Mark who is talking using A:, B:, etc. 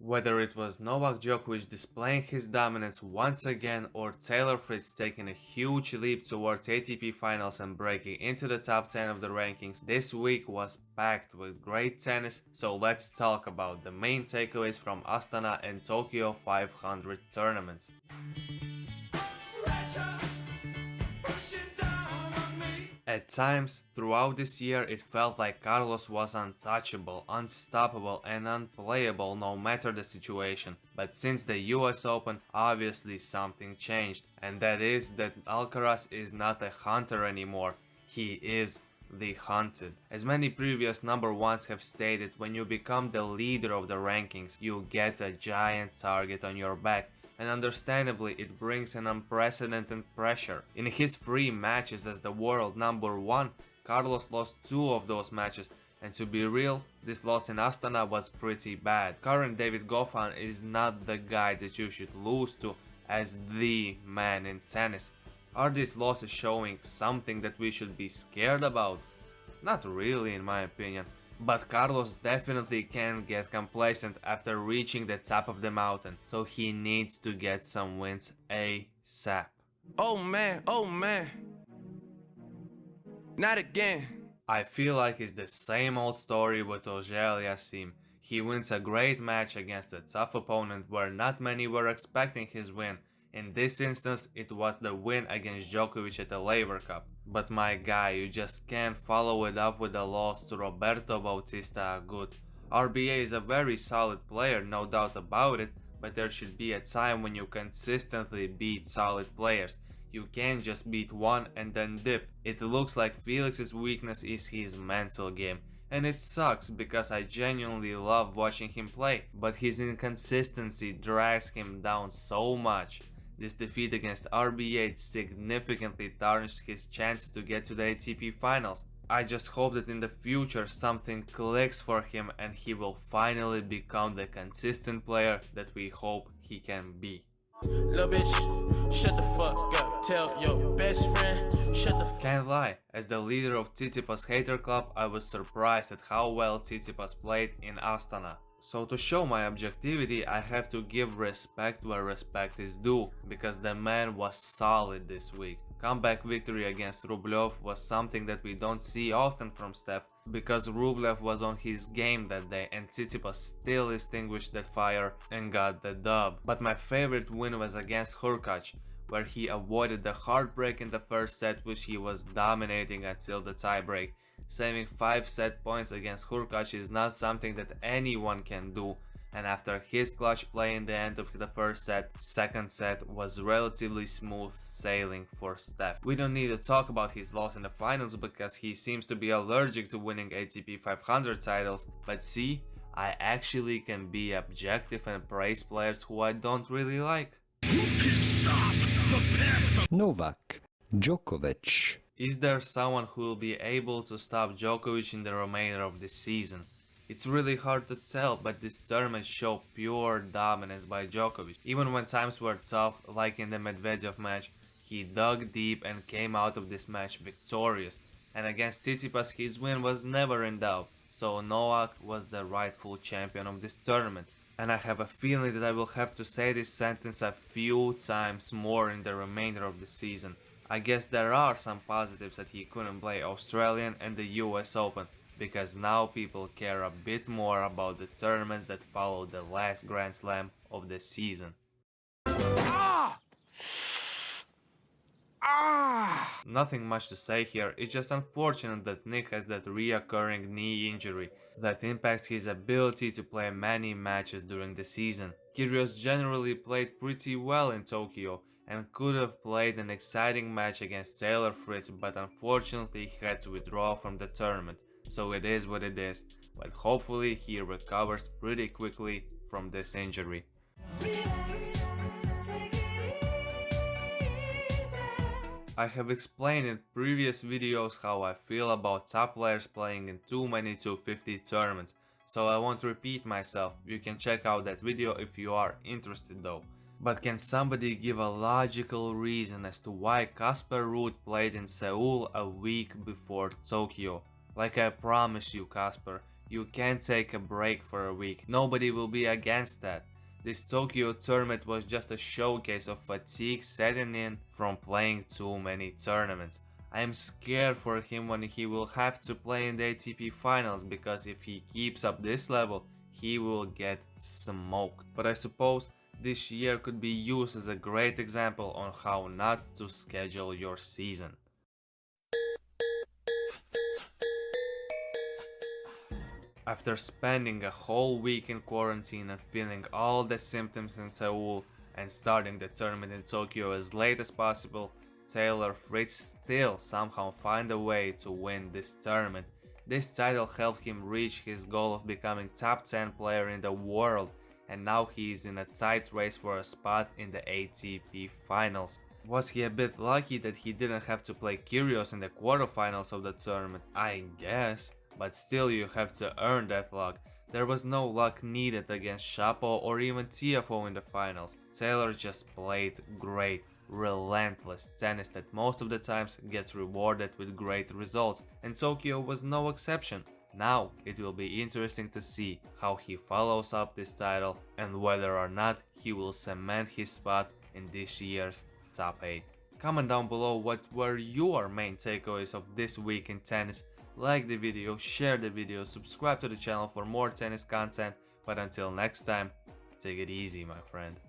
A: Whether it was Novak Djokovic displaying his dominance once again or Taylor Fritz taking a huge leap towards ATP finals and breaking into the top 10 of the rankings, this week was packed with great tennis, so let's talk about the main takeaways from Astana and Tokyo 500 tournaments. At times, throughout this year, it felt like Carlos was untouchable, unstoppable and unplayable no matter the situation. But since the US Open, obviously something changed, and that is that Alcaraz is not a hunter anymore, he is the hunted. As many previous number ones have stated, when you become the leader of the rankings, you get a giant target on your back. And understandably, it brings an unprecedented pressure. In his 3 matches as the world number 1, Carlos lost 2 of those matches, and to be real, this loss in Astana was pretty bad. Current David Goffin is not the guy that you should lose to as the man in tennis. Are these losses showing something that we should be scared about? Not really, in my opinion. But Carlos definitely can't get complacent after reaching the top of the mountain, so he needs to get some wins ASAP.
B: Oh man, not again.
A: I feel like it's the same old story with Auger-Aliassime. He wins a great match against a tough opponent where not many were expecting his win. In this instance, it was the win against Djokovic at the Laver Cup. But my guy, you just can't follow it up with a loss to Roberto Bautista Agut. RBA is a very solid player, no doubt about it, but there should be a time when you consistently beat solid players. You can't just beat one and then dip. It looks like Felix's weakness is his mental game. And it sucks because I genuinely love watching him play, but his inconsistency drags him down so much. This defeat against RBA significantly tarnished his chances to get to the ATP finals. I just hope that in the future something clicks for him and he will finally become the consistent player that we hope he can be.
B: Little bitch, shut the fuck up, tell your best friend, shut the fuck up.
A: Can't lie, as the leader of Tsitsipas hater club, I was surprised at how well Tsitsipas played in Astana. So to show my objectivity, I have to give respect where respect is due, because the man was solid this week. Comeback victory against Rublev was something that we don't see often from Steph, because Rublev was on his game that day and Tsitsipas still extinguished that fire and got the dub. But my favorite win was against Hurkacz, where he avoided the heartbreak in the first set, which he was dominating until the tiebreak. Saving 5 set points against Hurkacz is not something that anyone can do, and after his clutch play in the end of the first set, second set was relatively smooth sailing for Steph. We don't need to talk about his loss in the finals because he seems to be allergic to winning ATP 500 titles, but see, I actually can be objective and praise players who I don't really like.
C: Who can stop the path of
D: Novak Djokovic.
A: Is there someone who will be able to stop Djokovic in the remainder of the season? It's really hard to tell, but this tournament showed pure dominance by Djokovic. Even when times were tough, like in the Medvedev match, he dug deep and came out of this match victorious. And against Tsitsipas, his win was never in doubt, so Novak was the rightful champion of this tournament. And I have a feeling that I will have to say this sentence a few times more in the remainder of the season. I guess there are some positives that he couldn't play Australian and the US Open, because now people care a bit more about the tournaments that follow the last Grand Slam of the season. Nothing much to say here, it's just unfortunate that Nick has that reoccurring knee injury that impacts his ability to play many matches during the season. Kyrgios generally played pretty well in Tokyo and could have played an exciting match against Taylor Fritz, but unfortunately he had to withdraw from the tournament, so it is what it is, but hopefully he recovers pretty quickly from this injury. I have explained in previous videos how I feel about top players playing in too many 250 tournaments, so I won't repeat myself. You can check out that video if you are interested though. But can somebody give a logical reason as to why Casper Ruud played in Seoul a week before Tokyo? Like I promise you, Casper, You can take a break for a week, nobody will be against that. This Tokyo tournament was just a showcase of fatigue setting in from playing too many tournaments. I am scared for him when he will have to play in the ATP finals, because if he keeps up this level, he will get smoked. But I suppose this year could be used as a great example on how not to schedule your season. After spending a whole week in quarantine and feeling all the symptoms in Seoul and starting the tournament in Tokyo as late as possible, Taylor Fritz still somehow find a way to win this tournament. This title helped him reach his goal of becoming top 10 player in the world, and now he is in a tight race for a spot in the ATP finals. Was he a bit lucky that he didn't have to play Kyrgios in the quarterfinals of the tournament? I guess. But still, you have to earn that luck. There was no luck needed against Shapo or even Tiafoe in the finals. Taylor just played great, relentless tennis that most of the times gets rewarded with great results, and Tokyo was no exception. Now it will be interesting to see how he follows up this title and whether or not he will cement his spot in this year's top 8. Comment down below what were your main takeaways of this week in tennis. Like the video, share the video, subscribe to the channel for more tennis content, but until next time, take it easy, my friend.